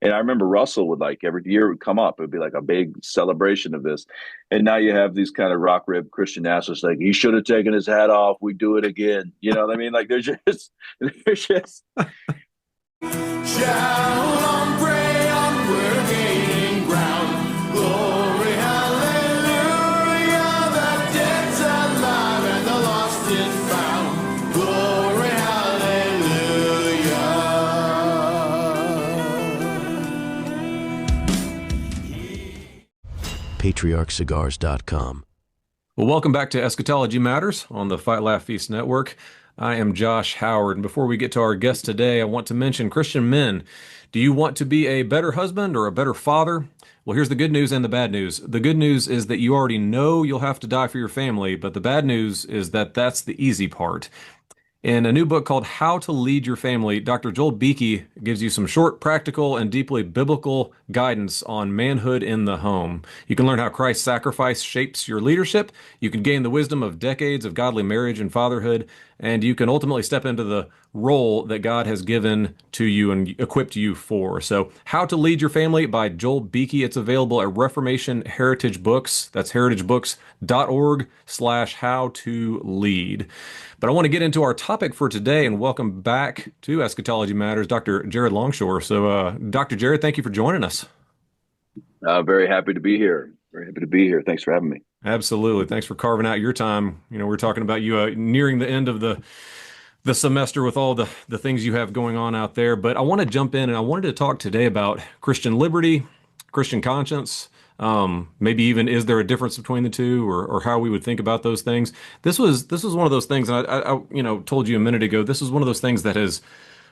And I remember Russell would like every year it would come up. It would be like a big celebration of this. And now you have these kind of rock rib Christian nationalists like he should have taken his hat off. We do it again. You know what I mean? Like they're just Shout on, pray on, we're gaining ground. Glory, hallelujah, the dead's alive and the lost is found. Glory, hallelujah. PatriarchCigars.com. Well, welcome back to Eschatology Matters on the Fight Laugh Feast Network. I am Josh Howard, and before we get to our guest today, I want to mention Christian men. Do you want to be a better husband or a better father? Well, here's the good news and the bad news. The good news is that you already know you'll have to die for your family, but the bad news is that that's the easy part. In a new book called How to Lead Your Family, Dr. Joel Beeke gives you some short, practical, and deeply biblical guidance on manhood in the home. You can learn how Christ's sacrifice shapes your leadership. You can gain the wisdom of decades of godly marriage and fatherhood, and you can ultimately step into the role that God has given to you and equipped you for. So, How to Lead Your Family by Joel Beeke. It's available at Reformation Heritage Books. That's heritagebooks.org/how to lead. But I want to get into our topic for today and welcome back to Eschatology Matters, Dr. Jared Longshore. So, Dr. Jared, thank you for joining us. very happy to be here. Very happy to be here. Thanks for having me. Absolutely. Thanks for carving out your time. You know, we're talking about you nearing the end of the semester with all the things you have going on out there. But I want to jump in and I wanted to talk today about Christian liberty, Christian conscience. Maybe even is there a difference between the two, or how we would think about those things. This was one of those things, and I told you a minute ago. This is one of those things that has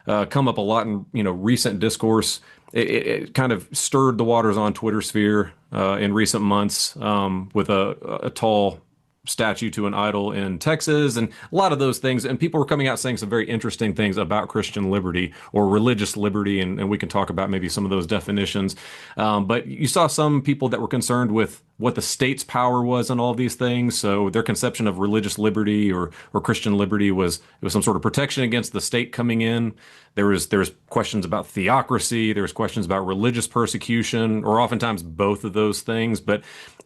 come up a lot in recent discourse. It kind of stirred the waters on Twitter sphere in recent months with a tall statue to an idol in Texas and a lot of those things. And people were coming out saying some very interesting things about Christian liberty or religious liberty. And we can talk about maybe some of those definitions. But you saw some people that were concerned with what the state's power was in all of these things. So their conception of religious liberty or Christian liberty was some sort of protection against the state coming in. There was questions about theocracy. There was questions about religious persecution, or oftentimes both of those things. But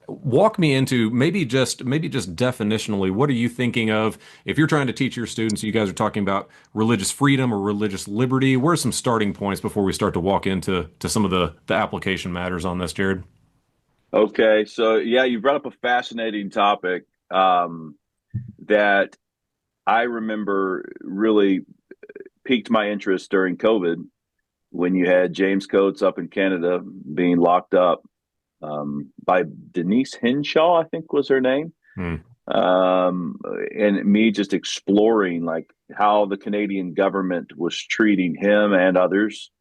walk me into maybe just definitionally, what are you thinking of if you're trying to teach your students? You guys are talking about religious freedom or religious liberty. Where are some starting points before we start to walk into some of the application matters on this, Jared? Okay, so yeah, you brought up a fascinating topic that I remember really piqued my interest during COVID when you had James Coates up in Canada being locked up by Denise Hinshaw, I think was her name. And me just exploring like how the Canadian government was treating him and others.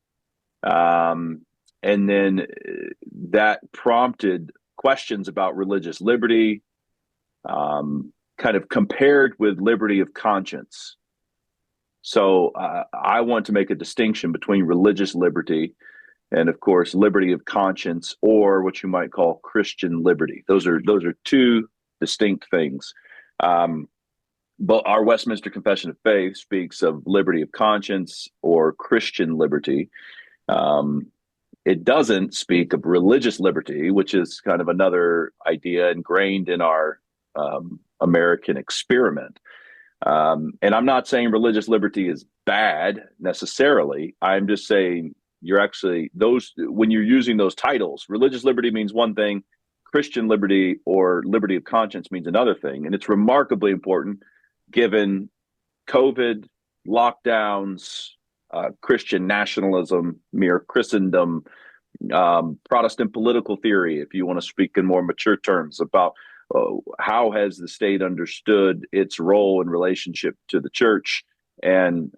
And then that prompted questions about religious liberty, kind of compared with liberty of conscience. So I want to make a distinction between religious liberty and, of course, liberty of conscience, or what you might call Christian liberty. Those are two distinct things. But our Westminster Confession of Faith speaks of liberty of conscience or Christian liberty. It doesn't speak of religious liberty, which is kind of another idea ingrained in our American experiment. And I'm not saying religious liberty is bad necessarily. I'm just saying you're actually when you're using those titles, religious liberty means one thing, Christian liberty or liberty of conscience means another thing. And it's remarkably important given COVID, lockdowns, Christian nationalism, mere Christendom, Protestant political theory, if you want to speak in more mature terms about how has the state understood its role in relationship to the church, and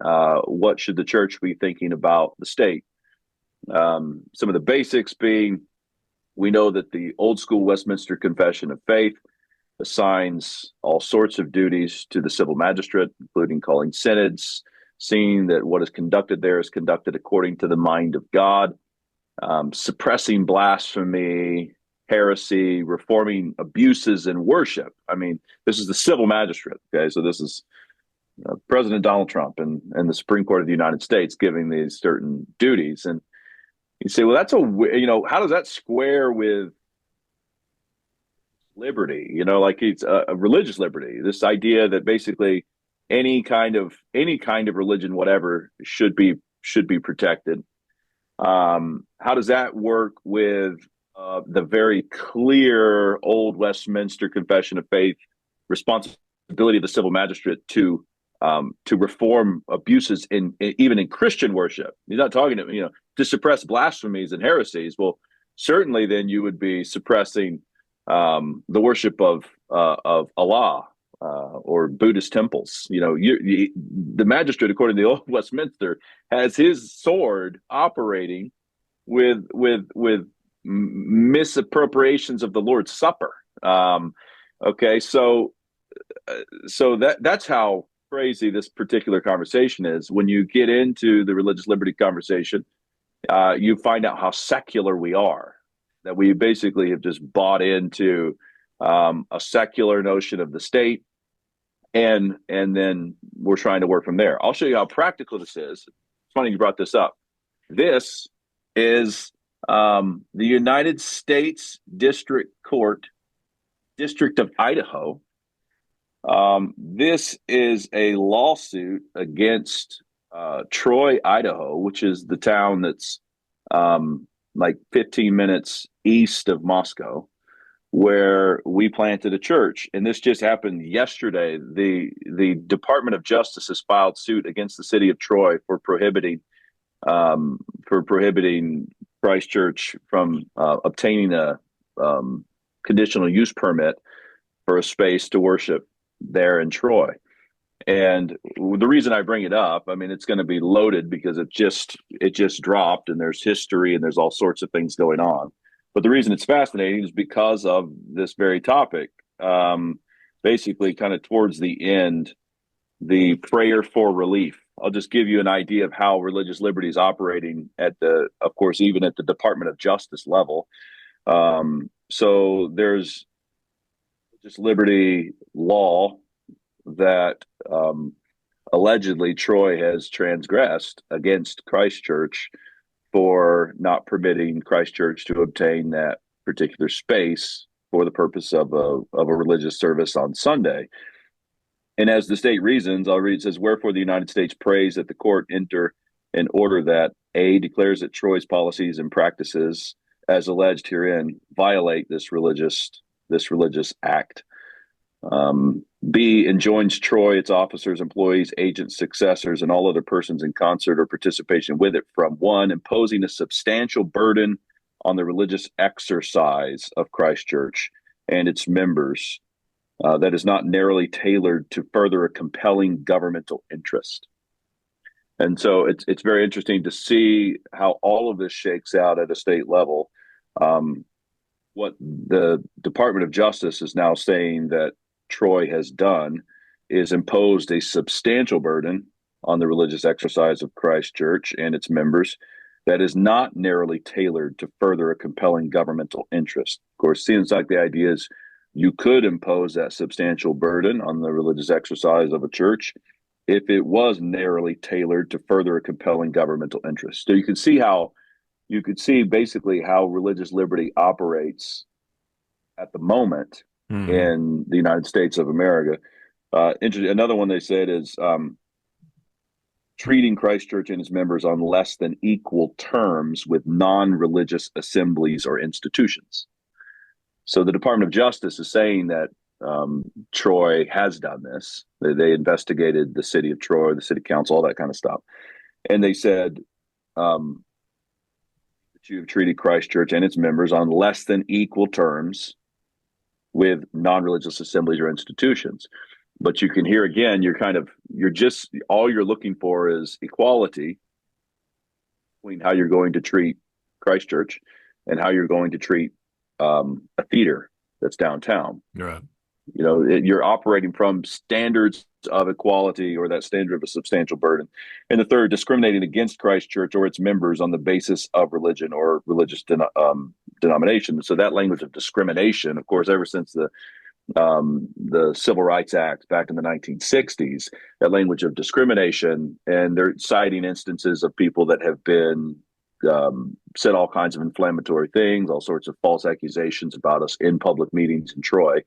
what should the church be thinking about the state. Some of the basics being, we know that the old school Westminster Confession of Faith assigns all sorts of duties to the civil magistrate, including calling synods, seeing that what is conducted there is conducted according to the mind of God, suppressing blasphemy, heresy, reforming abuses in worship. I mean, this is the civil magistrate. Okay, so this is President Donald Trump and the Supreme Court of the United States giving these certain duties. And You say, well, how does that square with liberty? Like it's a religious liberty. This idea that basically any kind of religion, whatever, should be protected. How does that work with the very clear old Westminster Confession of Faith responsibility of the civil magistrate to reform abuses even in Christian worship? He's not talking to suppress blasphemies and heresies. Well, certainly then you would be suppressing the worship of Allah or Buddhist temples. The magistrate, according to the old Westminster, has his sword operating with misappropriations of the Lord's Supper. Okay, so that's how crazy this particular conversation is. When you get into the religious liberty conversation, you find out how secular we are, that we basically have just bought into a secular notion of the state, and then we're trying to work from there. I'll show you how practical this is. It's funny you brought this up. This is the United States District Court, District of Idaho. This is a lawsuit against Troy, Idaho, which is the town that's like 15 minutes east of Moscow, where we planted a church. And this just happened yesterday. The Department of Justice has filed suit against the city of Troy for prohibiting Christ Church from obtaining a conditional use permit for a space to worship there in Troy. And the reason I bring it up, I mean, it's going to be loaded because it just dropped, and there's history and there's all sorts of things going on. But the reason it's fascinating is because of this very topic. Basically, kind of towards the end, the prayer for relief. I'll just give you an idea of how religious liberty is operating of course, even at the Department of Justice level. So there's religious liberty law that allegedly Troy has transgressed against Christ Church for not permitting Christ Church to obtain that particular space for the purpose of a religious service on Sunday. And as the state reasons, I'll read, it says, wherefore the United States prays that the court enter an order that A, declares that Troy's policies and practices as alleged herein violate this religious act. B, enjoins Troy, its officers, employees, agents, successors, and all other persons in concert or participation with it from 1, imposing a substantial burden on the religious exercise of Christ Church and its members that is not narrowly tailored to further a compelling governmental interest. And so it's very interesting to see how all of this shakes out at a state level. What the Department of Justice is now saying that Troy has done is imposed a substantial burden on the religious exercise of Christ Church and its members that is not narrowly tailored to further a compelling governmental interest. Of course, seems like the idea is you could impose that substantial burden on the religious exercise of a church if it was narrowly tailored to further a compelling governmental interest. So you could see basically how religious liberty operates at the moment in the United States of America. Another one they said is treating Christ Church and its members on less than equal terms with non-religious assemblies or institutions. So the Department of Justice is saying that Troy has done this. They investigated the city of Troy, the city council, all that kind of stuff. And they said that you have treated Christ Church and its members on less than equal terms with non-religious assemblies or institutions. But you can hear again, all you're looking for is equality between how you're going to treat Christ Church and how you're going to treat a theater that's downtown. Right. You're operating from standards of equality or that standard of a substantial burden. And the third, discriminating against Christ Church or its members on the basis of religion or religious denomination. So that language of discrimination, of course, ever since the Civil Rights Act back in the 1960s, that language of discrimination, and they're citing instances of people that have been said all kinds of inflammatory things, all sorts of false accusations about us in public meetings in Troy.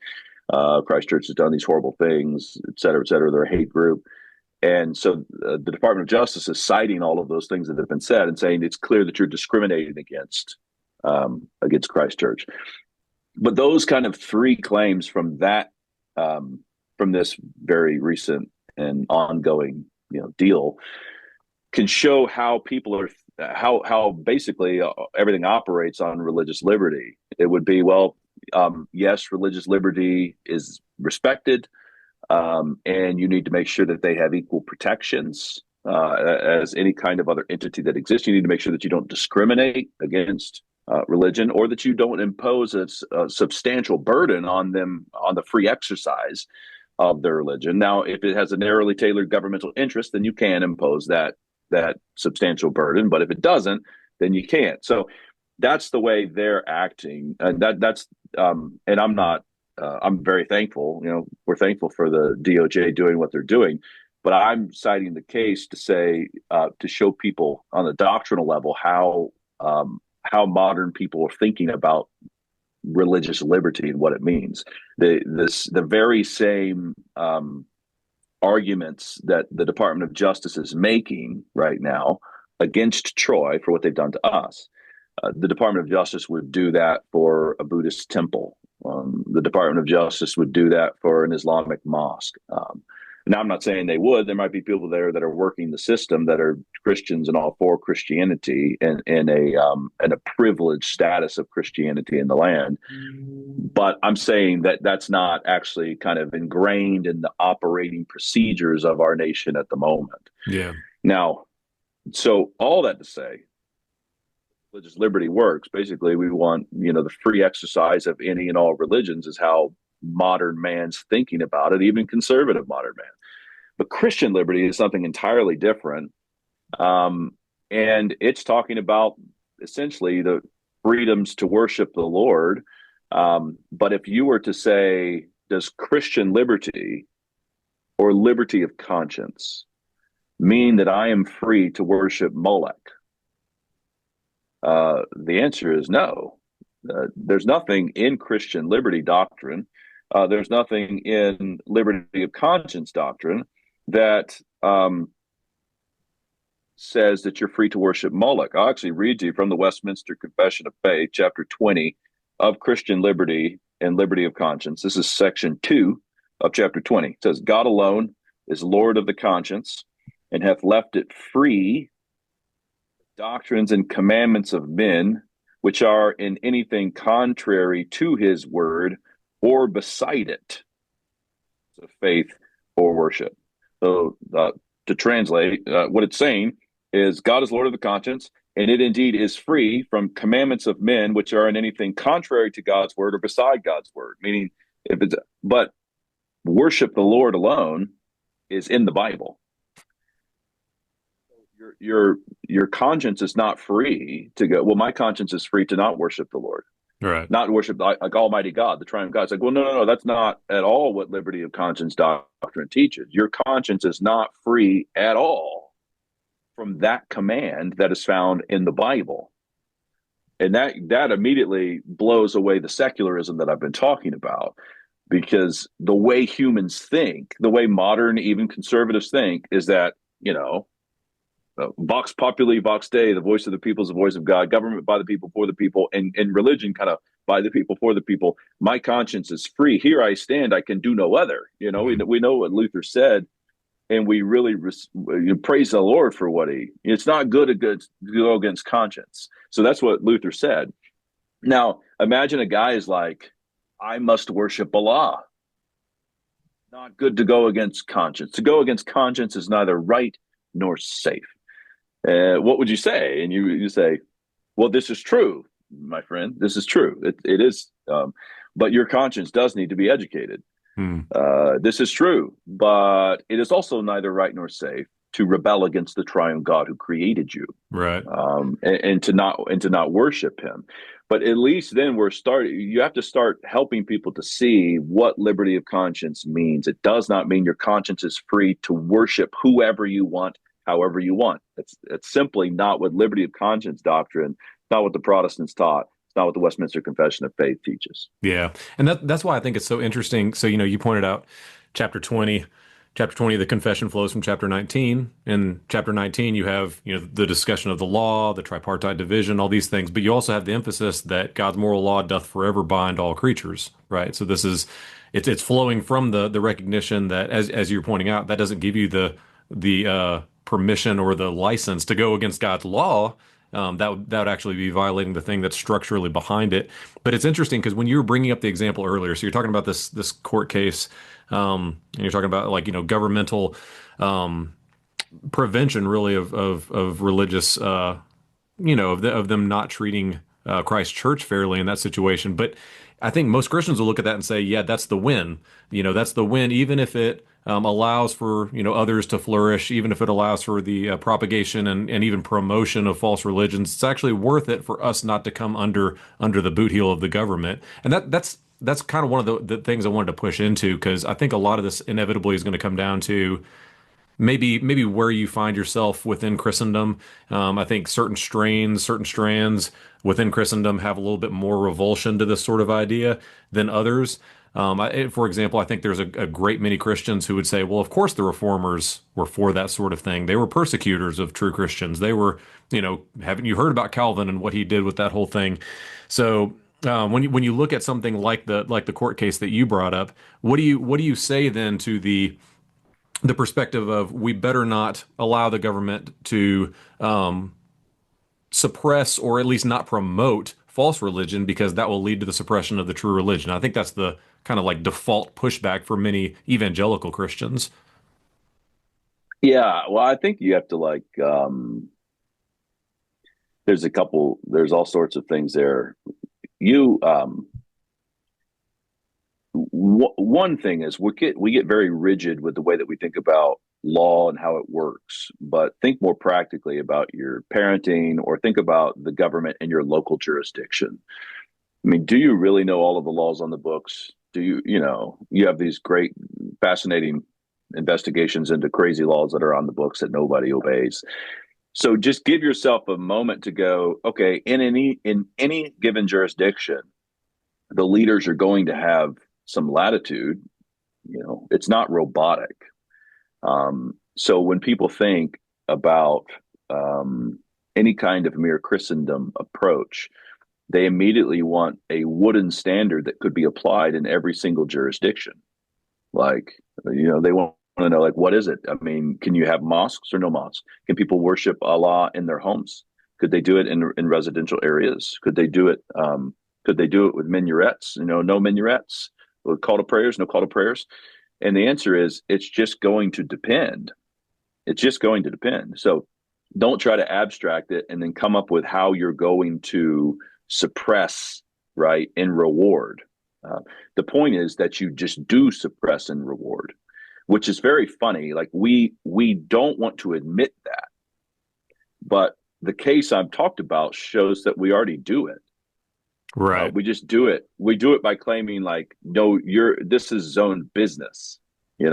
Christ Church has done these horrible things, et cetera, et cetera. They're a hate group. And so the Department of Justice is citing all of those things that have been said and saying it's clear that you're discriminating against Christ Church. But those kind of three claims from that, from this very recent and ongoing, deal, can show how people are, how basically everything operates on religious liberty. It would be, well, yes, religious liberty is respected, and you need to make sure that they have equal protections as any kind of other entity that exists. You need to make sure that you don't discriminate against religion, or that you don't impose a substantial burden on them on the free exercise of their religion. Now, if it has a narrowly tailored governmental interest, then you can impose that substantial burden. But if it doesn't, then you can't. So that's the way they're acting. And and I'm not. I'm very thankful. We're thankful for the DOJ doing what they're doing. But I'm citing the case to say to show people on a doctrinal level how modern people are thinking about religious liberty and what it means. The very same arguments that the Department of Justice is making right now against Troy for what they've done to us. The Department of Justice would do that for a Buddhist temple. The Department of Justice would do that for an Islamic mosque. Now, I'm not saying they would. There might be people there that are working the system that are Christians and all for Christianity and a privileged status of Christianity in the land. But I'm saying that that's not actually kind of ingrained in the operating procedures of our nation at the moment. Yeah. Now, so all that to say, religious liberty works. Basically, we want, the free exercise of any and all religions is how modern man's thinking about it, even conservative modern man. But Christian liberty is something entirely different. And it's talking about essentially the freedoms to worship the Lord. But if you were to say, does Christian liberty or liberty of conscience mean that I am free to worship Molech? The answer is no. There's nothing in Christian liberty doctrine. There's nothing in liberty of conscience doctrine that says that you're free to worship Moloch. I'll actually read to you from the Westminster Confession of Faith, chapter 20 of Christian liberty and liberty of conscience. This is section 2 of chapter 20. It says, God alone is Lord of the conscience and hath left it free doctrines and commandments of men, which are in anything contrary to his word or beside it, so faith or worship. So to translate, what it's saying is God is Lord of the conscience, and it indeed is free from commandments of men, which are in anything contrary to God's word or beside God's word. Meaning, but worship the Lord alone is in the Bible. Your conscience is not free to go, well, my conscience is free to not worship the Lord. Right. Not worship like Almighty God, the triune God. It's like, well, no, that's not at all what liberty of conscience doctrine teaches. Your conscience is not free at all from that command that is found in the Bible. And that immediately blows away the secularism that I've been talking about, because the way humans think, the way modern, even conservatives think, is that, vox populi, vox Dei, the voice of the people is the voice of God, government by the people, for the people, and religion kind of by the people, for the people. My conscience is free. Here I stand. I can do no other. We know what Luther said, and we really praise the Lord for what it's not good to go against conscience. So that's what Luther said. Now, imagine a guy is like, I must worship Allah. Not good to go against conscience. To go against conscience is neither right nor safe. What would you say? And you say, well, this is true, my friend. This is true. It is. But your conscience does need to be educated. This is true. But it is also neither right nor safe to rebel against the triune God who created you. Right. And to not worship him. But at least then you have to start helping people to see what liberty of conscience means. It does not mean your conscience is free to worship whoever you want, however you want. It's simply not what liberty of conscience doctrine, not what the Protestants taught. It's not what the Westminster Confession of Faith teaches. Yeah. And that's why I think it's so interesting. So, you pointed out chapter 20. Chapter 20 of the confession flows from chapter 19. In chapter 19, you have, the discussion of the law, the tripartite division, all these things, but you also have the emphasis that God's moral law doth forever bind all creatures, right? So it's flowing from the recognition that, as you're pointing out, that doesn't give you the permission or the license to go against God's law. That would actually be violating the thing that's structurally behind it. But it's interesting because when you were bringing up the example earlier, so you're talking about this court case, and you're talking about governmental prevention, really, of religious, of them not treating Christ's church fairly in that situation. But I think most Christians will look at that and say, yeah, that's the win. That's the win, even if it allows for others to flourish, even if it allows for the propagation and even promotion of false religions. It's actually worth it for us not to come under the boot heel of the government. And that's kind of one of the things I wanted to push into, because I think a lot of this inevitably is going to come down to maybe where you find yourself within Christendom. I think certain strands within Christendom have a little bit more revulsion to this sort of idea than others. For example, I think there's a great many Christians who would say, well, of course the reformers were for that sort of thing. They were persecutors of true Christians. They were, haven't you heard about Calvin and what he did with that whole thing? So when you look at something like the court case that you brought up, what do you say then to the perspective of, we better not allow the government to suppress or at least not promote false religion, because that will lead to the suppression of the true religion? I think that's the kind of default pushback for many evangelical Christians. Yeah, well, I think you have to there's all sorts of things there. One thing is we get very rigid with the way that we think about law and how it works, but think more practically about your parenting, or think about the government in your local jurisdiction. I mean, do you really know all of the laws on the books? Do you have these great, fascinating investigations into crazy laws that are on the books that nobody obeys. So just give yourself a moment to go, okay, in any given jurisdiction, the leaders are going to have some latitude. It's not robotic. So when people think about any kind of mere Christendom approach, they immediately want a wooden standard that could be applied in every single jurisdiction. They want to know, what is it? I mean, can you have mosques or no mosques? Can people worship Allah in their homes? Could they do it in residential areas? Could they do it? Could they do it with minarets? No minarets. With call to prayers, no call to prayers. And the answer is, it's just going to depend. It's just going to depend. So don't try to abstract it and then come up with how you're going to suppress, right, and reward. The point is that you just do suppress and reward, which is very funny. We don't want to admit that, but the case I've talked about shows that we already do it. Right. We just do it. We do it by claiming no, this is zone business. We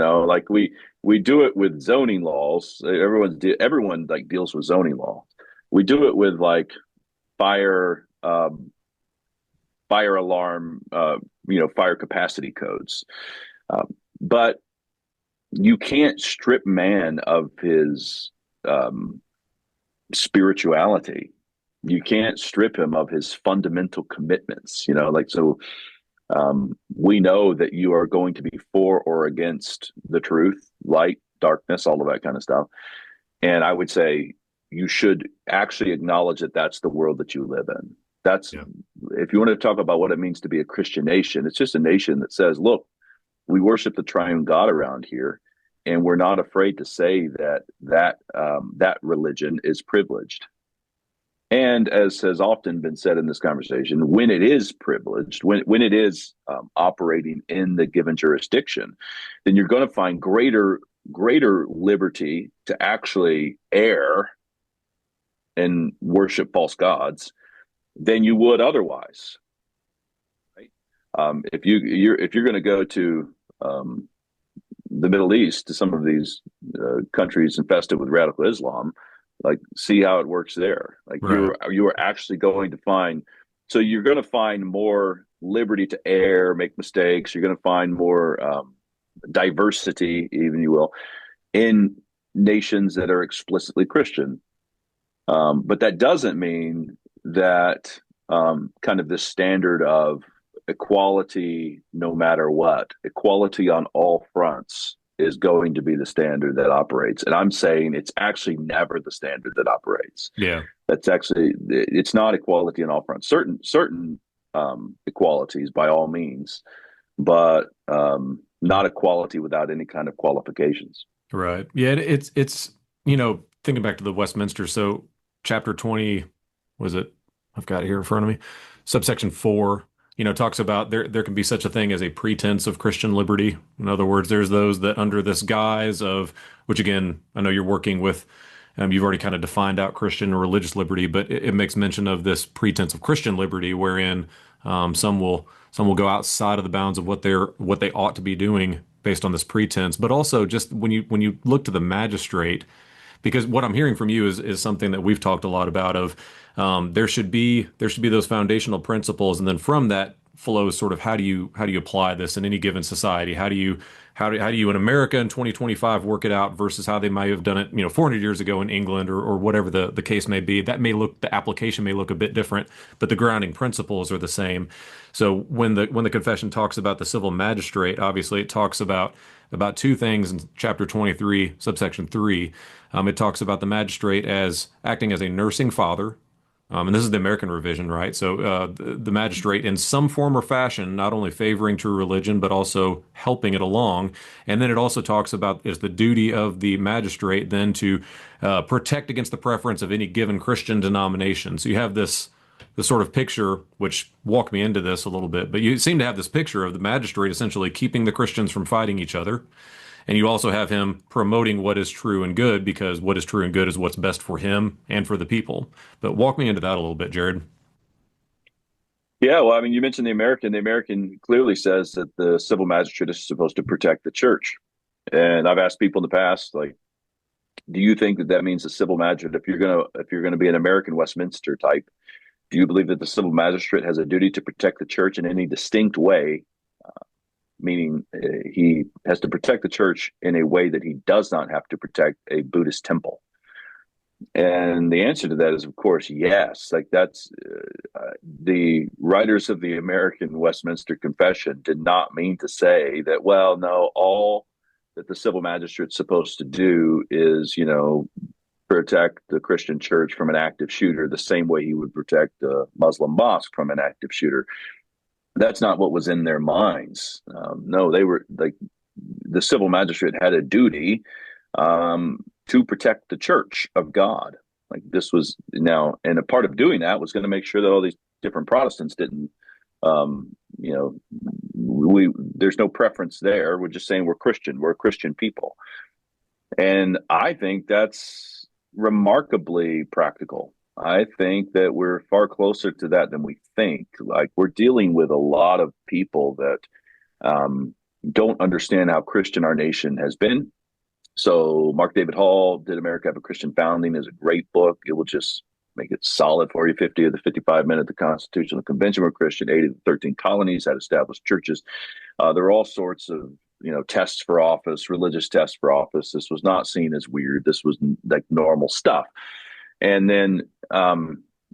do it with zoning laws. Everyone deals with zoning law. We do it with fire alarm, fire capacity codes. But you can't strip man of his spirituality. You can't strip him of his fundamental commitments. We know that you are going to be for or against the truth, light, darkness, all of that kind of stuff. And I would say you should actually acknowledge that that's the world that you live in. If you want to talk about what it means to be a Christian nation, it's just a nation that says, look, we worship the triune God around here, and we're not afraid to say that religion is privileged. And as has often been said in this conversation, when it is privileged, when it is operating in the given jurisdiction, then you're going to find greater liberty to actually err and worship false gods than you would otherwise. Right? If you're going to go to the Middle East to some of these countries infested with radical Islam, like see how it works there. Like Right. you are actually going to find, so you're going to find more liberty to err, make mistakes. You're going to find more diversity, even you will, in nations that are explicitly Christian. But that doesn't mean that kind of this standard of equality no matter what, equality on all fronts is going to be the standard that operates. And I'm saying it's actually never the standard that operates. Yeah. That's actually, it's not equality on all fronts. Certain equalities by all means, but not equality without any kind of qualifications. Right. Yeah. It's, you know, thinking back to the Westminster. So chapter 20, was it? I've got it here in front of me. Subsection 4, you know, talks about there can be such a thing as a pretense of Christian liberty. In other words, there's those that under this guise of, which again, I know you're working with, you've already kind of defined out Christian or religious liberty, but it makes mention of this pretense of Christian liberty, wherein some will go outside of the bounds of what they ought to be doing based on this pretense. But also just when you look to the magistrate, because what I'm hearing from you is something that we've talked a lot about of there should be those foundational principles, and then from that flows sort of how do you apply this in any given society? How do you in America in 2025 work it out versus how they might have done it, you know, 400 years ago in England or whatever the case may be. The application may look a bit different, but the grounding principles are the same. So when the confession talks about the civil magistrate, obviously it talks about two things in chapter 23, subsection 3. It talks about the magistrate as acting as a nursing father. And this is the American revision, right? So the magistrate in some form or fashion, not only favoring true religion, but also helping it along. And then it also talks about it's the duty of the magistrate then to protect against the preference of any given Christian denomination. So you have this sort of picture, which walked me into this a little bit, but you seem to have this picture of the magistrate essentially keeping the Christians from fighting each other. And you also have him promoting what is true and good, because what is true and good is what's best for him and for the people. But walk me into that a little bit, Jared. Yeah, well, I mean, you mentioned the American. The American clearly says that the civil magistrate is supposed to protect the church. And I've asked people in the past, like, do you think that means the civil magistrate, if you're gonna be an American Westminster type, do you believe that the civil magistrate has a duty to protect the church in any distinct way? Meaning he has to protect the church in a way that he does not have to protect a Buddhist temple. And the answer to that is, of course, yes. Like that's the writers of the American Westminster Confession did not mean to say that, well, no, all that the civil magistrate's supposed to do is, you know, protect the Christian church from an active shooter the same way he would protect a Muslim mosque from an active shooter. That's not what was in their minds. No, they were like the civil magistrate had a duty to protect the church of God. Like this was now, and a part of doing that was going to make sure that all these different Protestants didn't, you know, there's no preference there. We're just saying we're Christian. We're a Christian people. And I think that's remarkably practical. I think that we're far closer to that than we think. Like we're dealing with a lot of people that don't understand how Christian our nation has been. So Mark David Hall, Did America Have a Christian Founding? Is a great book. It will just make it solid for you. 50 of the 55 men at the Constitutional Convention were Christian. 80 of the 13 colonies had established churches. There are all sorts of, you know, tests for office, religious tests for office. This was not seen as weird. This was like normal stuff. And then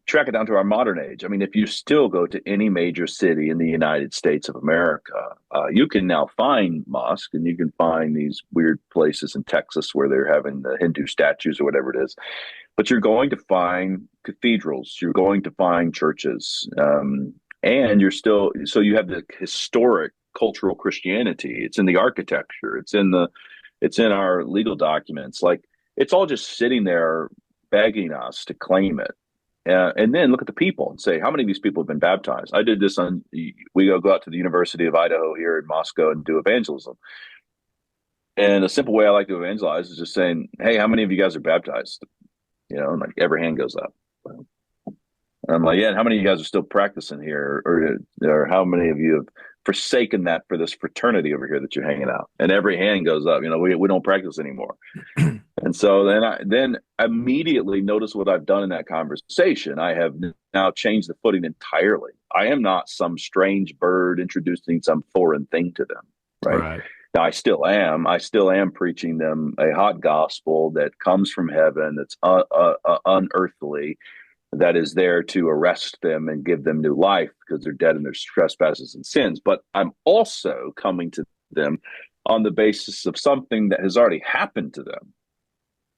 track it down to our modern age. I mean, if you still go to any major city in the United States of America, you can now find mosques, and you can find these weird places in Texas where they're having the Hindu statues or whatever it is. But you're going to find cathedrals. You're going to find churches. And you're still, so you have the historic cultural Christianity. It's in the architecture. It's in our legal documents. Like it's all just sitting there begging us to claim it. And then look at the people and say, how many of these people have been baptized? I did this we go out to the University of Idaho here in Moscow and do evangelism. And a simple way I like to evangelize is just saying, hey, how many of you guys are baptized? You know, and like every hand goes up. And I'm like, yeah, and how many of you guys are still practicing here? Or how many of you have forsaken that for this fraternity over here that you're hanging out. And every hand goes up. We don't practice anymore. And so then immediately notice what I've done in that conversation. I have now changed the footing entirely. I am not some strange bird introducing some foreign thing to them, right? Right. Now I still am preaching them a hot gospel that comes from heaven, that's unearthly, that is there to arrest them and give them new life because they're dead in their trespasses and sins. But I'm also coming to them on the basis of something that has already happened to them.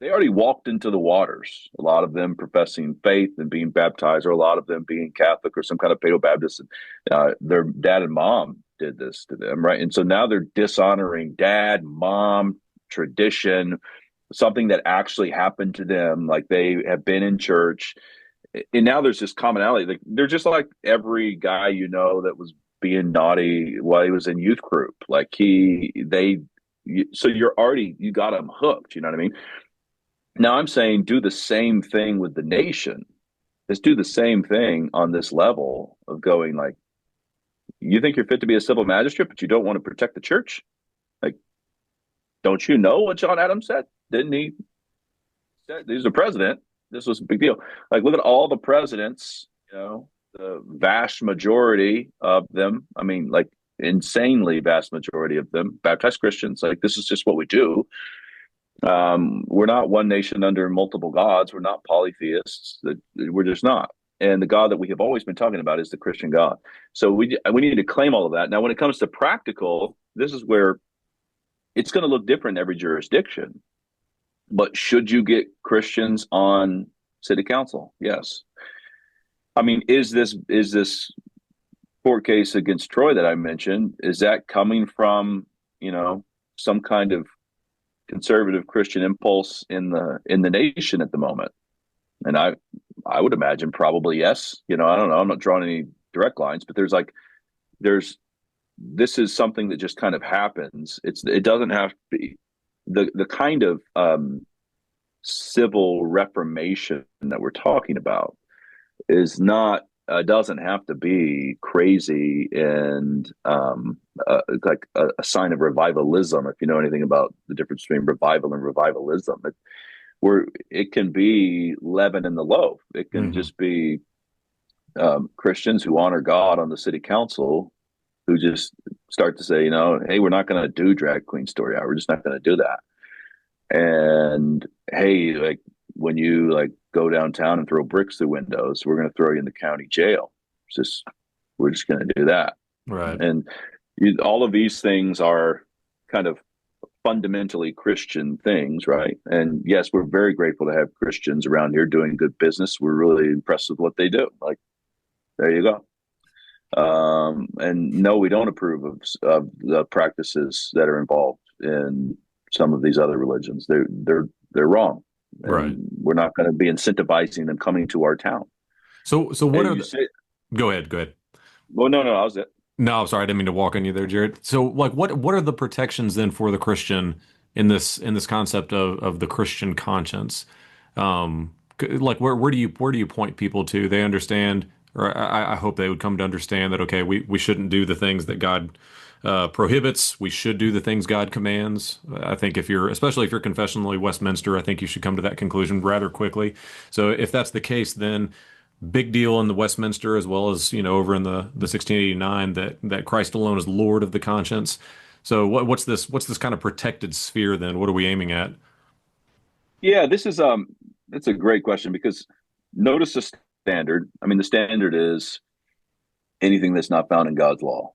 They already walked into the waters, a lot of them professing faith and being baptized, or a lot of them being Catholic or some kind of Paedo-Baptist. And their dad and mom did this to them, right? And so now they're dishonoring dad, mom, tradition, something that actually happened to them, like they have been in church. And now there's this commonality. They're just like every guy that was being naughty while he was in youth group. So you got them hooked. You know what I mean? Now I'm saying do the same thing with the nation. Let's do the same thing on this level of going like, you think you're fit to be a civil magistrate, but you don't want to protect the church? Like, don't you know what John Adams said? Didn't he? He's the president. This was a big deal. Like, look at all the presidents, the vast majority of them. I mean, like, insanely vast majority of them, baptized Christians. Like, this is just what we do. We're not one nation under multiple gods. We're not polytheists. We're just not. And the God that we have always been talking about is the Christian God. So we need to claim all of that. Now, when it comes to practical, this is where it's going to look different in every jurisdiction. But should you get Christians on city council? Yes. I mean, is this court case against Troy that I mentioned, is that coming from, some kind of conservative Christian impulse in the nation at the moment? And I would imagine probably yes. I don't know. I'm not drawing any direct lines, but this is something that just kind of happens. It doesn't have to be the kind of civil reformation that we're talking about is not doesn't have to be crazy and like a sign of revivalism. If you know anything about the difference between revival and revivalism, it can be leaven in the loaf. It can just be Christians who honor God on the city council who just start to say, hey, we're not going to do drag queen story hour. We're just not going to do that. And hey, like when you go downtown and throw bricks through windows, we're going to throw you in the county jail. We're just going to do that. Right. And all of these things are kind of fundamentally Christian things, right? And yes, we're very grateful to have Christians around here doing good business. We're really impressed with what they do. Like, there you go. And no, we don't approve of the practices that are involved in some of these other religions. They're wrong. And right. We're not going to be incentivizing them coming to our town. So what are Go ahead. Well, no, that was it. No, I'm sorry, I didn't mean to walk on you there, Jared. So like what are the protections then for the Christian in this concept of the Christian conscience? Like where do you point people to? They understand, or I hope they would come to understand that, okay, we shouldn't do the things that God prohibits. We should do the things God commands. I think especially if you're confessionally Westminster, I think you should come to that conclusion rather quickly. So if that's the case, then big deal in the Westminster as well as over in the 1689 that Christ alone is Lord of the conscience. So what's this kind of protected sphere then? What are we aiming at? Yeah, this is it's a great question because notice the standard. I mean, the standard is anything that's not found in God's law.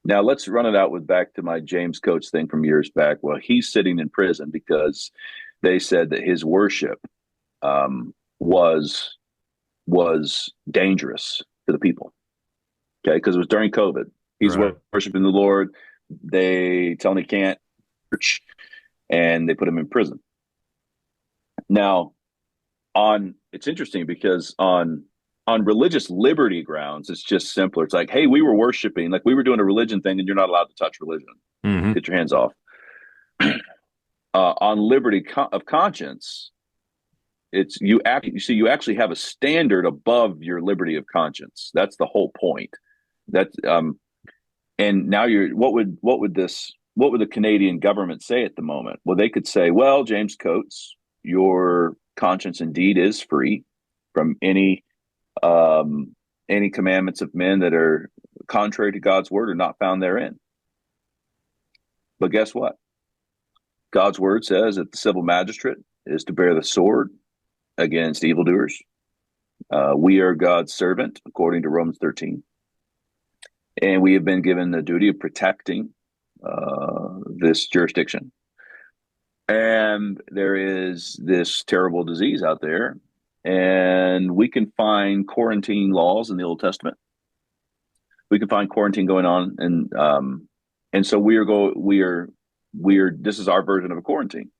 Now let's run it out back to my James Coates thing from years back. Well, he's sitting in prison because they said that his worship was dangerous to the people. Okay, because it was during COVID. He's right. worshiping the Lord. They tell him he can't church, and they put him in prison. Now, it's interesting because on religious liberty grounds, it's just simpler. It's like, hey, we were worshiping, like we were doing a religion thing, and you're not allowed to touch religion. Mm-hmm. Get your hands off. On liberty of conscience, you actually have a standard above your liberty of conscience. That's the whole point. That's And now what would the Canadian government say at the moment? Well, they could say, well, James Coates, your conscience indeed is free from any commandments of men that are contrary to God's word or not found therein. But guess what? God's word says that the civil magistrate is to bear the sword against evildoers. We are God's servant, according to Romans 13. And we have been given the duty of protecting this jurisdiction. And there is this terrible disease out there, and we can find quarantine laws in the Old Testament. We can find quarantine going on, and so this is our version of a quarantine.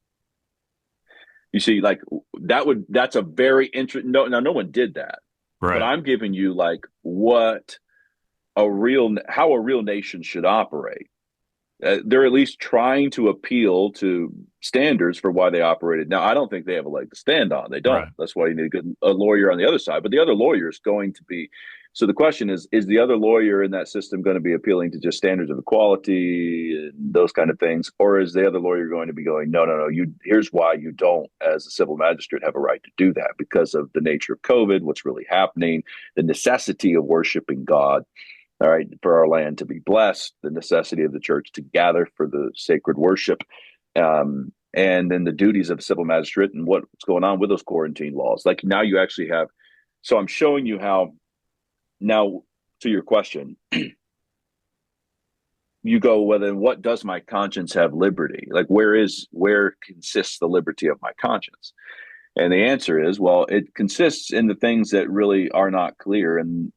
You see, like that's a very interesting. No one did that, Right. but I'm giving you like how a real nation should operate. They're at least trying to appeal to standards for why they operated. Now, I don't think they have a leg to stand on. They don't. Right. That's why you need a lawyer on the other side. But the other lawyer is going to be. So the question is the other lawyer in that system going to be appealing to just standards of equality and those kind of things? Or is the other lawyer going to be going, no, here's why you don't, as a civil magistrate, have a right to do that because of the nature of COVID, what's really happening, the necessity of worshiping God. All right, for our land to be blessed, the necessity of the church to gather for the sacred worship, and then the duties of a civil magistrate and what's going on with those quarantine laws. Like now you actually have, so I'm showing you how, now to your question, you go, well, then what does my conscience have liberty? Like where consists the liberty of my conscience? And the answer is, well, it consists in the things that really are not clear and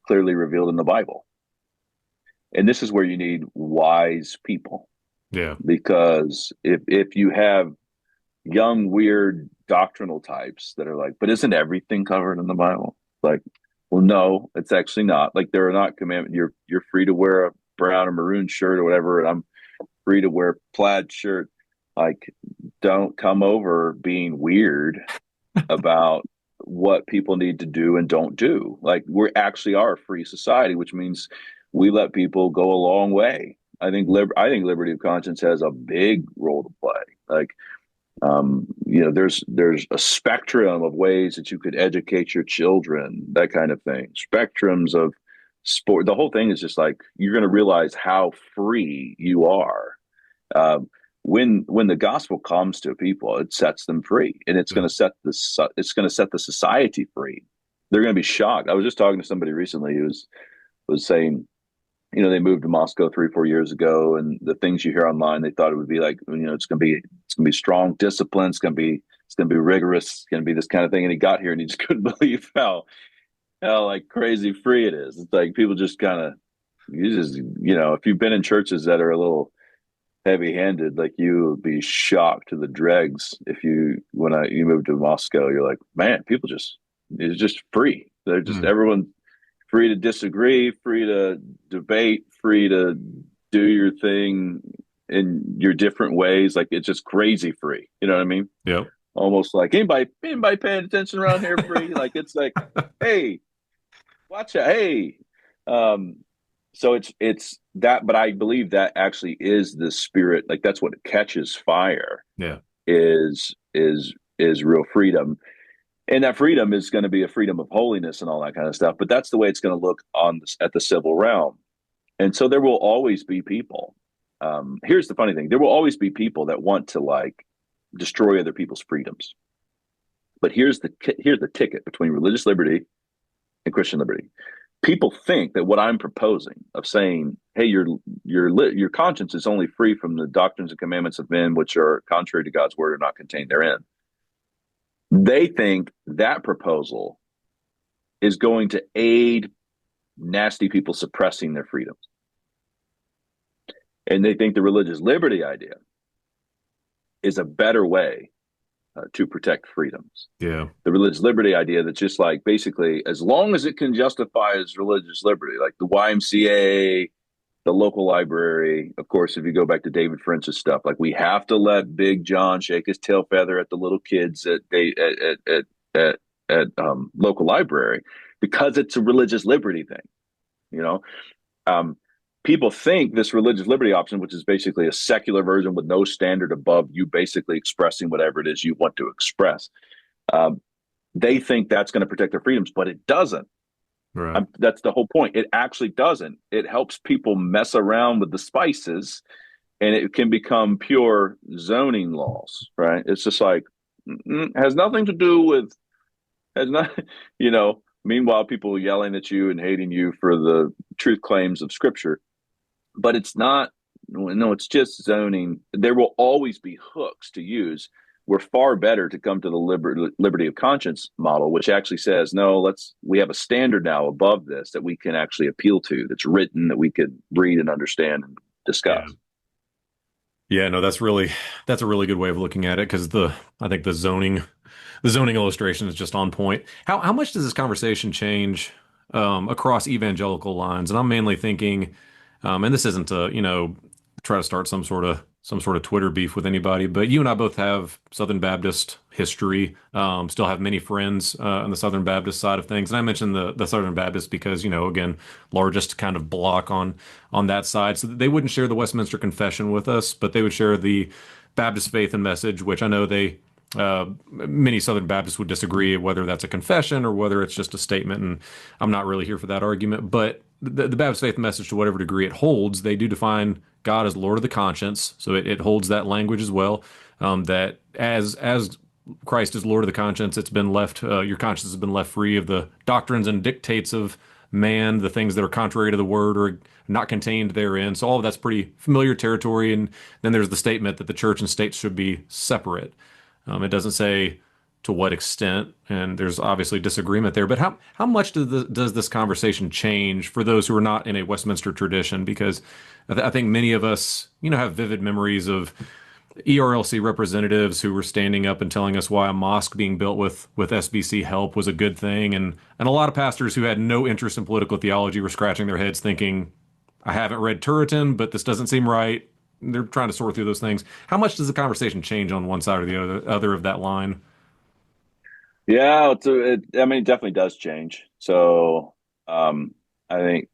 clearly revealed in the Bible. And this is where you need wise people. Yeah. Because if you have young, weird doctrinal types that are like, but isn't everything covered in the Bible? Like, well, no, it's actually not. Like there are not commandments. You're free to wear a brown or maroon shirt or whatever, and I'm free to wear a plaid shirt. Like, don't come over being weird about what people need to do and don't do. Like we actually are a free society, which means we let people go a long way. I think liberty of conscience has a big role to play. Like, there's a spectrum of ways that you could educate your children, that kind of thing. Spectrums of sport. The whole thing is just like you're going to realize how free you are. When the gospel comes to people, it sets them free, and it's going to set the society free. They're going to be shocked. I was just talking to somebody recently who was saying, they moved to Moscow 3-4 years ago, and the things you hear online, they thought it would be like, it's going to be strong discipline, it's going to be rigorous, it's going to be this kind of thing. And he got here and he just couldn't believe how like crazy free it is. It's like people just kind of, if you've been in churches that are a little heavy-handed, like you would be shocked to the dregs you move to Moscow. You're like, man, it's just free. They're just everyone free to disagree, free to debate, free to do your thing in your different ways. Like it's just crazy free. You know what I mean? Yeah. Almost like anybody paying attention around here free. Like it's like, hey, watch out, hey. So it's that, but I believe that actually is the spirit. Like that's what catches fire. Yeah, is real freedom, and that freedom is going to be a freedom of holiness and all that kind of stuff. But that's the way it's going to look at the civil realm, and so there will always be people. Here's the funny thing: there will always be people that want to like destroy other people's freedoms. But here's the ticket between religious liberty and Christian liberty. People think that what I'm proposing of saying, hey, your conscience is only free from the doctrines and commandments of men, which are contrary to God's word or not contained therein. They think that proposal is going to aid nasty people suppressing their freedoms. And they think the religious liberty idea is a better way to protect freedoms. Yeah. The religious liberty idea that's just like basically as long as it can justify as religious liberty, like the YMCA, the local library. Of course, if you go back to David French's stuff, like we have to let Big John shake his tail feather at the little kids at local library because it's a religious liberty thing, people think this religious liberty option, which is basically a secular version with no standard above you basically expressing whatever it is you want to express, they think that's going to protect their freedoms, but it doesn't. Right. That's the whole point. It actually doesn't. It helps people mess around with the spices, and it can become pure zoning laws, right? It's just like, has nothing to do with, has not, meanwhile, people yelling at you and hating you for the truth claims of Scripture. But it's not, no, it's just zoning. There will always be hooks to use. We're far better to come to the liberty of conscience model, which actually says, no, we have a standard now above this that we can actually appeal to, that's written, that we could read and understand and discuss. Yeah, no, that's a really good way of looking at it, because I think the zoning illustration is just on point. How much does this conversation change across evangelical lines? And I'm mainly thinking, and this isn't to, try to start some sort of Twitter beef with anybody, but you and I both have Southern Baptist history, still have many friends on the Southern Baptist side of things. And I mentioned the Southern Baptist because, again, largest kind of block on that side. So they wouldn't share the Westminster Confession with us, but they would share the Baptist faith and message, which I know many Southern Baptists would disagree whether that's a confession or whether it's just a statement. And I'm not really here for that argument, but the Baptist faith and message, to whatever degree it holds, they do define God as Lord of the conscience. So it holds that language as well. That as Christ is Lord of the conscience, it's been left, your conscience has been left free of the doctrines and dictates of man, the things that are contrary to the word or not contained therein. So all of that's pretty familiar territory. And then there's the statement that the church and state should be separate. It doesn't say to what extent, and there's obviously disagreement there. But how much does this conversation change for those who are not in a Westminster tradition? Because I think many of us, have vivid memories of ERLC representatives who were standing up and telling us why a mosque being built with SBC help was a good thing, and a lot of pastors who had no interest in political theology were scratching their heads thinking, I haven't read Turretin, but this doesn't seem right. They're trying to sort through those things. How much does the conversation change on one side or the other of that line? Yeah, it definitely does change. So, I think,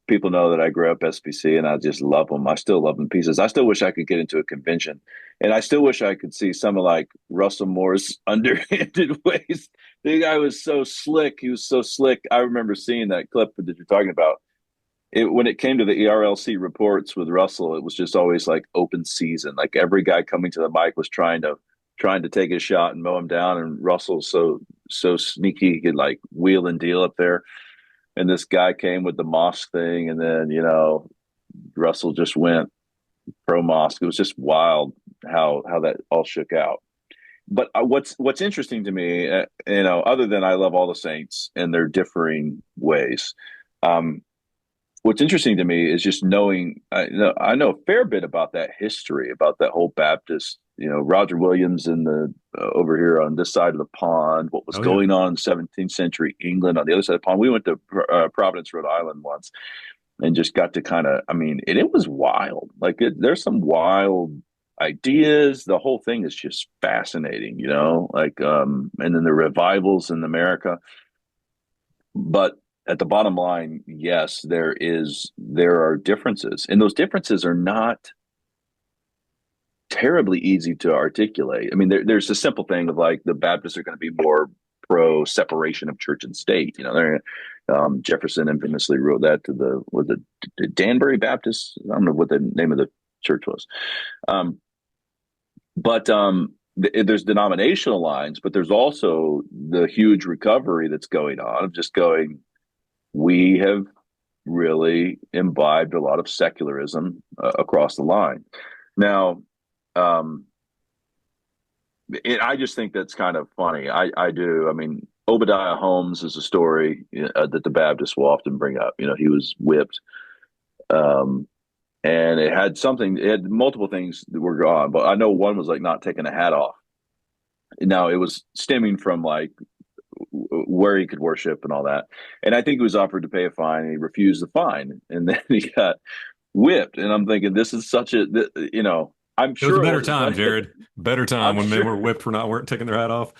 people know that I grew up SBC and I just love them. I still love them pieces. I still wish I could get into a convention, and I still wish I could see some of like Russell Moore's underhanded ways. The guy was so slick. He was so slick. I remember seeing that clip that you're talking about. When it came to the ERLC reports with Russell, it was just always like open season. Like every guy coming to the mic was trying to take his shot and mow him down. And Russell's so sneaky, he could like wheel and deal up there. And this guy came with the mosque thing, and then Russell just went pro mosque. It was just wild how that all shook out. But what's interesting to me, other than I love all the saints and their differing ways. What's interesting to me is just knowing, I know a fair bit about that history, about that whole Baptist, Roger Williams in the over here on this side of the pond, what was going on in 17th century England on the other side of the pond. We went to Providence, Rhode Island once and just got to it was wild. Like there's some wild ideas. The whole thing is just fascinating, and then the revivals in America. But at the bottom line, yes, there are differences, and those differences are not terribly easy to articulate. I mean, there's a simple thing of like the Baptists are going to be more pro separation of church and state. Jefferson infamously wrote that to the Danbury Baptists. I don't know what the name of the church was, but there's denominational lines, but there's also the huge recovery that's going on of just going. We have really imbibed a lot of secularism across the line. Now, I just think that's kind of funny. I do. I mean, Obadiah Holmes is a story that the Baptists will often bring up. He was whipped, and it had multiple things that were gone. But I know one was like not taking a hat off. Now it was stemming from like where he could worship and all that. And I think he was offered to pay a fine, and he refused the fine, and then he got whipped. And I'm thinking, this is such a, I'm sure it was a better time, Jared. Better time when men were whipped for weren't taking their hat off.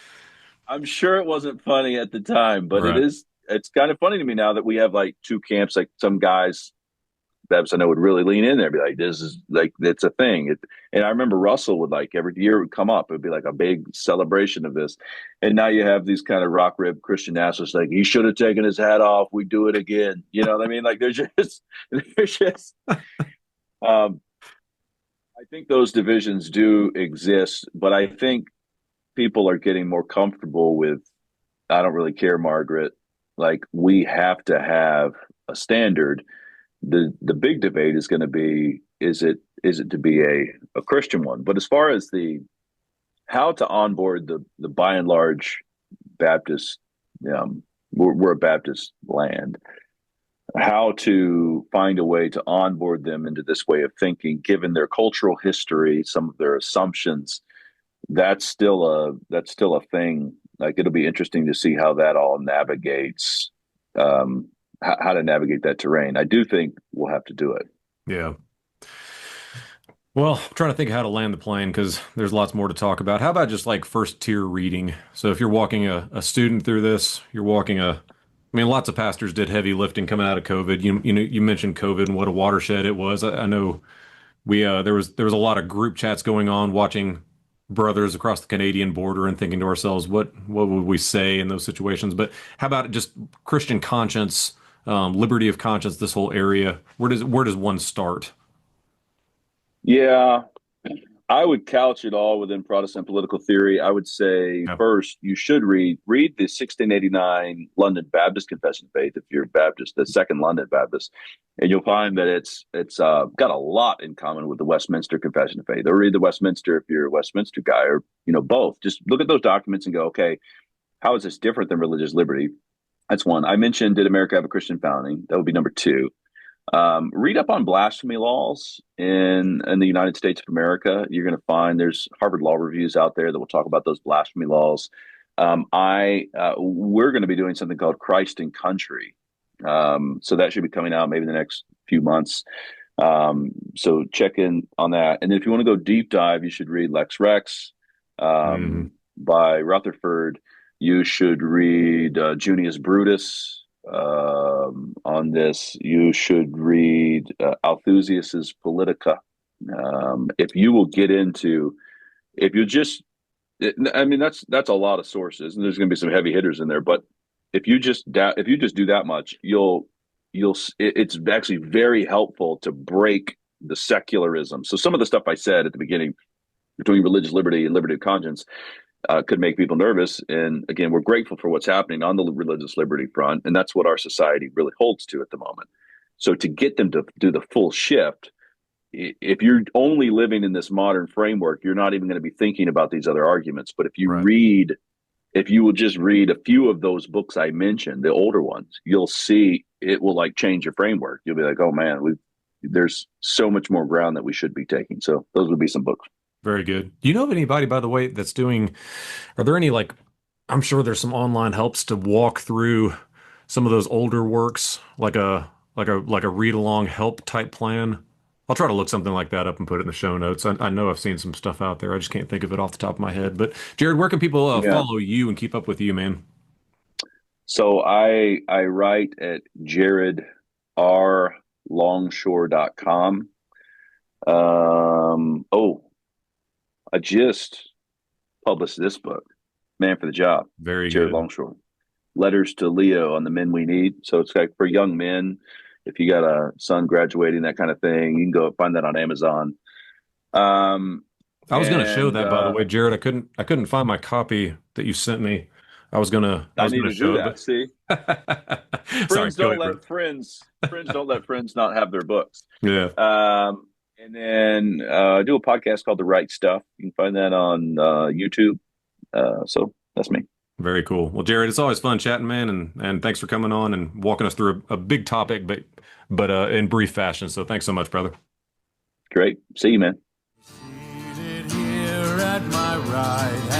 I'm sure it wasn't funny at the time, but right. It's kind of funny to me now that we have like two camps, like some guys Baptists I know would really lean in there and be like, this is like, it's a thing. And I remember Russell would, like, every year it would come up. It'd be like a big celebration of this. And now you have these kind of rock rib Christian nationalists like, he should have taken his hat off. We do it again. You know what I mean? Like, they're just, I think those divisions do exist, but I think people are getting more comfortable with, I don't really care, Margaret. Like, we have to have a standard. The big debate is going to be, is it to be a Christian one? But as far as the how to onboard the by and large Baptist, we're a Baptist land, how to find a way to onboard them into this way of thinking, given their cultural history, some of their assumptions, that's still a thing. Like, it'll be interesting to see how that all navigates, how to navigate that terrain. I do think we'll have to do it. Yeah. Well, I'm trying to think of how to land the plane because there's lots more to talk about. How about just like first tier reading? So if you're walking a student through this, you're walking I mean, lots of pastors did heavy lifting coming out of COVID. You mentioned COVID and what a watershed it was. I know there was a lot of group chats going on, watching brothers across the Canadian border and thinking to ourselves, what would we say in those situations? But how about just Christian conscience, liberty of conscience, this whole area? Where does one start? Yeah, I would couch it all within Protestant political theory. I would say, Yep. first, you should read the 1689 London Baptist Confession of Faith if you're Baptist, the Second London Baptist, and you'll find that it's got a lot in common with the Westminster Confession of Faith. Or read the Westminster if you're a Westminster guy, or both. Just look at those documents and go, okay, how is this different than religious liberty? That's one. I mentioned, did America have a Christian founding? That would be number two. Read up on blasphemy laws in the United States of America. You're going to find there's Harvard Law Reviews out there that will talk about those blasphemy laws. We're going to be doing something called Christ and Country. So that should be coming out maybe in the next few months. So check in on that. And then if you want to go deep dive, you should read Lex Rex by Rutherford. You should read Junius Brutus on this. You should read Althusius's Politica. If you will get into, if you just, I mean, that's a lot of sources, and there's going to be some heavy hitters in there. But if you just do that much, it's actually very helpful to break the secularism. So some of the stuff I said at the beginning between religious liberty and liberty of conscience could make people nervous. And again, we're grateful for what's happening on the religious liberty front. And that's what our society really holds to at the moment. So to get them to do the full shift, if you're only living in this modern framework, you're not even going to be thinking about these other arguments. But if you will just read a few of those books I mentioned, the older ones, you'll see it will like change your framework. You'll be like, oh man, there's so much more ground that we should be taking. So those would be some books. Very good. Do you know of anybody, by the way, are there any, like, I'm sure there's some online helps to walk through some of those older works, like a read along help type plan? I'll try to look something like that up and put it in the show notes. I know I've seen some stuff out there. I just can't think of it off the top of my head. But Jared, where can people follow you and keep up with you, man? So I write at jaredrlongshore.com. I just published this book, Man for the Job. Very Jared good. Longshore. Letters to Leo on the Men We Need. So it's like for young men, if you got a son graduating, that kind of thing, you can go find that on Amazon. I was going to show that, by the way, Jared. I couldn't find my copy that you sent me. I need to do that. See, friends don't let friends don't let friends not have their books. Yeah. And then I do a podcast called The Right Stuff. You can find that on YouTube. So that's me. Very cool. Well, Jared, it's always fun chatting, man, and thanks for coming on and walking us through a big topic, but in brief fashion. So thanks so much, brother. Great. See you, man. Seated here at my right